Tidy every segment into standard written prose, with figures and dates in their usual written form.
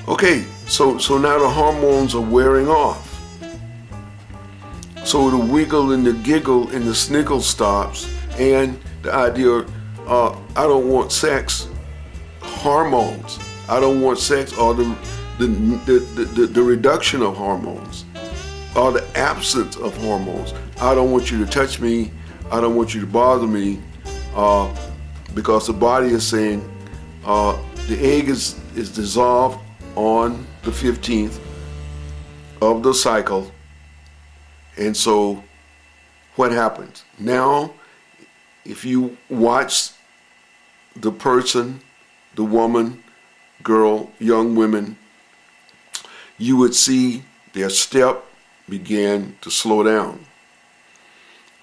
Okay, so now the hormones are wearing off. So the wiggle and the giggle and the sniggle stops, and the idea, I don't want sex, hormones. I don't want sex, or the reduction of hormones, or the absence of hormones. I don't want you to touch me. I don't want you to bother me, because the body is saying the egg is dissolved on the 15th of the cycle. And so what happens? Now, if you watch the person, the woman, girl, young women, you would see their step began to slow down.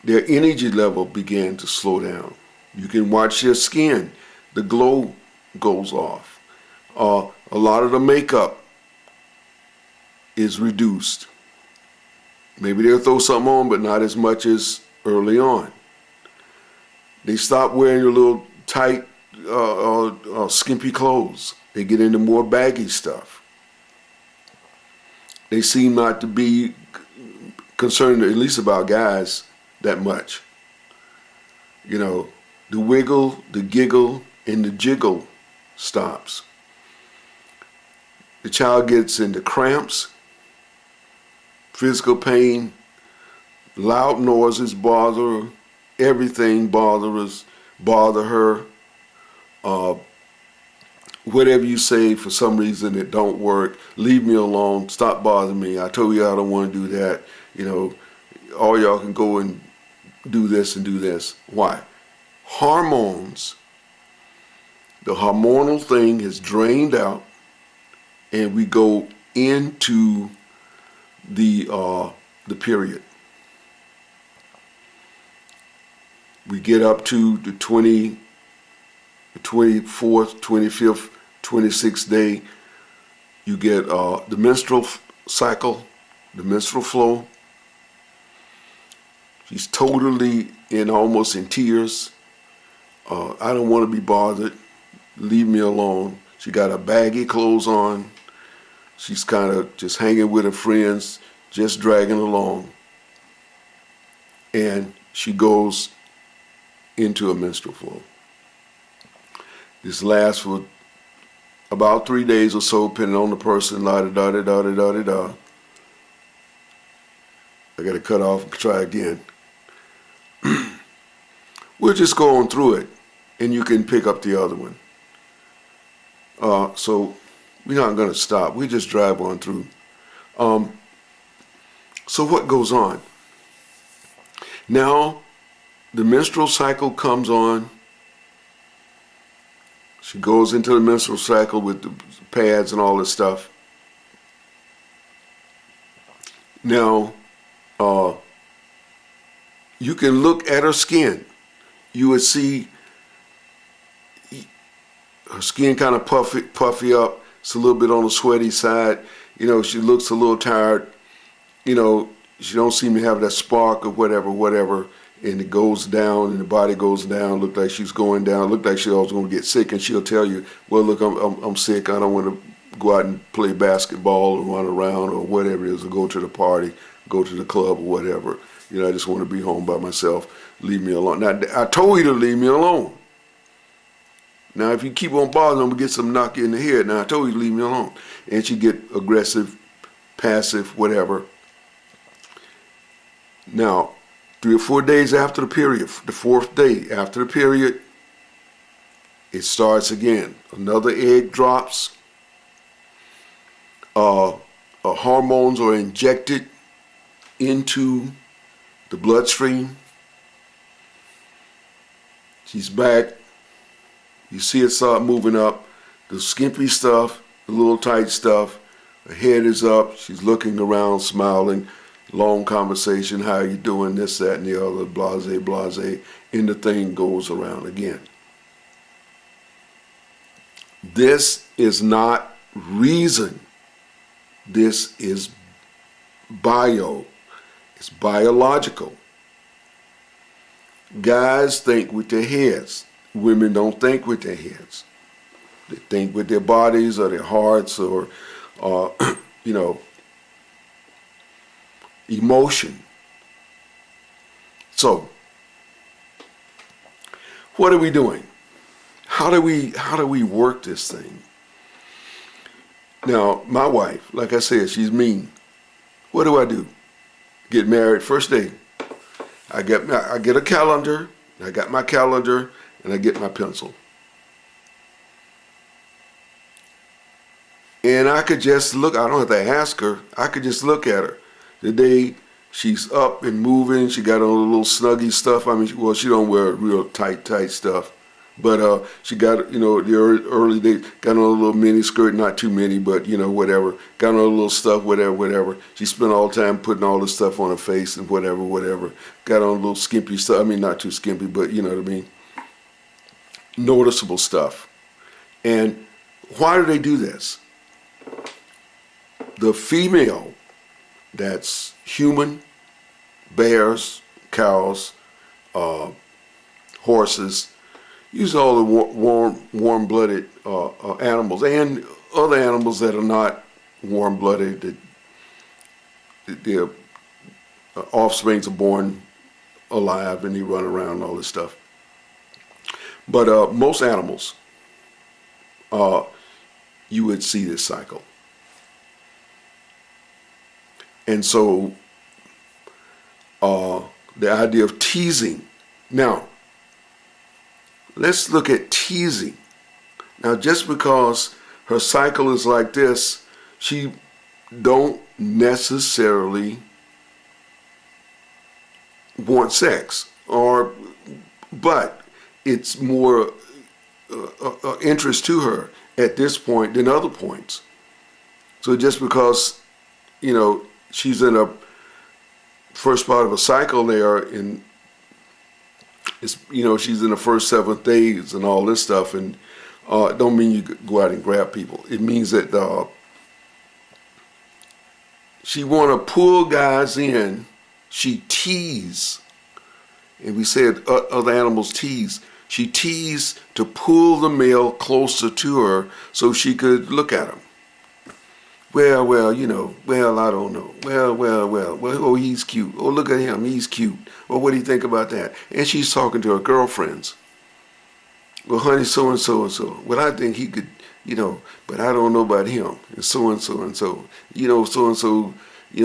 Their energy level began to slow down. You can watch their skin. The glow goes off. A lot of the makeup is reduced. Maybe they'll throw something on, but not as much as early on. They stop wearing a little tight, skimpy clothes. They get into more baggy stuff. They seem not to be concerned, at least about guys, that much. You know, the wiggle, the giggle, and the jiggle stops. The child gets into cramps, physical pain, loud noises bother her, everything bother her. Whatever you say, for some reason it don't work. Leave me alone. Stop bothering me. I told you I don't want to do that. You know, all y'all can go and do this and do this. Why? Hormones. The hormonal thing is drained out, and we go into the period. We get up to the 24th, 25th, 26th day. You get the menstrual cycle, the menstrual flow. She's totally almost in tears. I don't want to be bothered. Leave me alone. She got her baggy clothes on. She's kind of just hanging with her friends, just dragging along. And she goes into a menstrual flow. This lasts for about 3 days or so, depending on the person. La-da-da-da-da-da-da-da. I got to cut off and try again. We'll just go on through it, and you can pick up the other one. So we're not going to stop. We just drive on through. So what goes on? Now, the menstrual cycle comes on. She goes into the menstrual cycle with the pads and all this stuff. Now, you can look at her skin. You would see her skin kind of puffy up. It's a little bit on the sweaty side. You know, she looks a little tired. You know, she don't seem to have that spark or whatever. And it goes down, and the body goes down. Look like she's going down. Look like she's always going to get sick. And she'll tell you, well, look, I'm sick. I don't want to go out and play basketball or run around or whatever it is, or go to the party, go to the club or whatever. You know, I just want to be home by myself. Leave me alone. Now, I told you to leave me alone. Now, if you keep on bothering, I'm going to get some knock you in the head. Now, I told you to leave me alone. And she get aggressive, passive, whatever. Now, 3 or 4 days after the period, the 4th day after the period, it starts again. Another egg drops. Hormones are injected into the bloodstream. She's back. You see it start moving up. The skimpy stuff, the little tight stuff. Her head is up. She's looking around, smiling. Long conversation, how you doing, this, that, and the other, blase, and the thing goes around again. This is not reason. This is it's biological. Guys think with their heads. Women don't think with their heads. They think with their bodies or their hearts or you know, emotion. So, what are we doing? How do we work this thing? Now, my wife, like I said, she's mean. What do? Get married first day. I get a calendar. I got my calendar, and I get my pencil. And I could just look. I don't have to ask her. I could just look at her. The day she's up and moving, she got on a little snuggy stuff. I mean, well, she don't wear real tight stuff. But she got, the early days, got on a little mini skirt, not too many, but, whatever. Got on a little stuff, whatever. She spent all the time putting all this stuff on her face and whatever. Got on a little skimpy stuff. I mean, not too skimpy, but you know what I mean. Noticeable stuff. And why do they do this? The female that's human, bears, cows, horses, use all the warm-blooded animals and other animals that are not warm-blooded, that their offsprings are born alive and they run around and all this stuff. But most animals, you would see this cycle. And so the idea of teasing. Now, let's look at teasing. Now, just because her cycle is like this, she don't necessarily want sex, but it's more interest to her at this point than other points. So just because, she's in a first part of a cycle there, and it's, she's in the first 7 days and all this stuff, and don't mean you go out and grab people. It means that she want to pull guys in. She tease, and we said other animals tease. She teased to pull the male closer to her so she could look at him. Well, I don't know. Well, oh, he's cute. Oh, look at him, he's cute. Well, what do you think about that? And she's talking to her girlfriends. Well, honey, so-and-so and so. Well, I think he could, but I don't know about him. And so-and-so and so. So-and-so,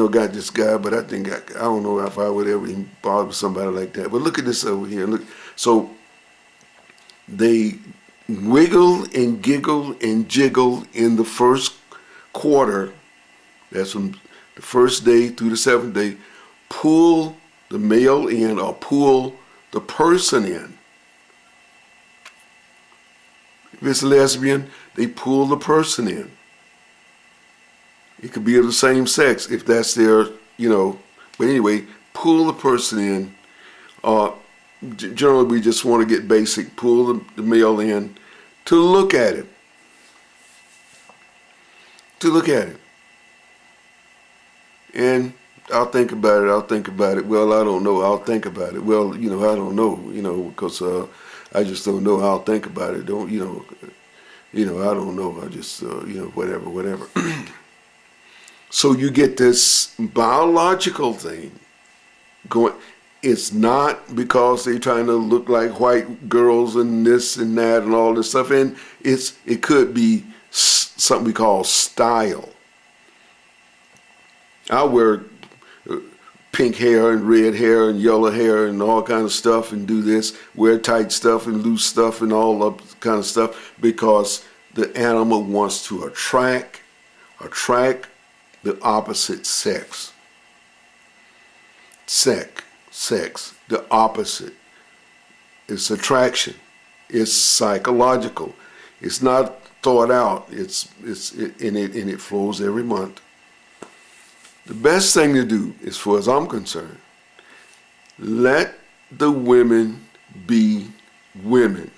got this guy, but I think, I don't know if I would ever even bother with somebody like that. But look at this over here. Look. So they wiggle and giggle and jiggle in the first quarter, that's from the first day through the 7th day, pull the male in or pull the person in. If it's lesbian, they pull the person in. It could be of the same sex if that's their, but anyway, pull the person in. Generally, we just want to get basic, pull the male in to look at it. And I'll think about it. Well, I don't know. I'll think about it. Well, I don't know, because I just don't know. I'll think about it. I don't know. I just, whatever. So you get this biological thing going. It's not because they're trying to look like white girls and this and that and all this stuff. And it could be something we call style. I wear pink hair and red hair and yellow hair and all kinds of stuff and do this, wear tight stuff and loose stuff and all that kind of stuff because the animal wants to attract the opposite sex. Sex, the opposite. It's attraction. It's psychological. It's not thought out. It flows every month. The best thing to do, as far as I'm concerned, let the women be women.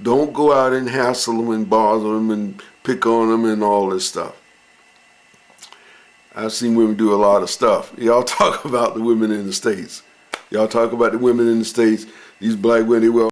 Don't go out and hassle them and bother them and pick on them and all this stuff. I've seen women do a lot of stuff. Y'all talk about the women in the States. Y'all talk about the women in the States. These black women, they wear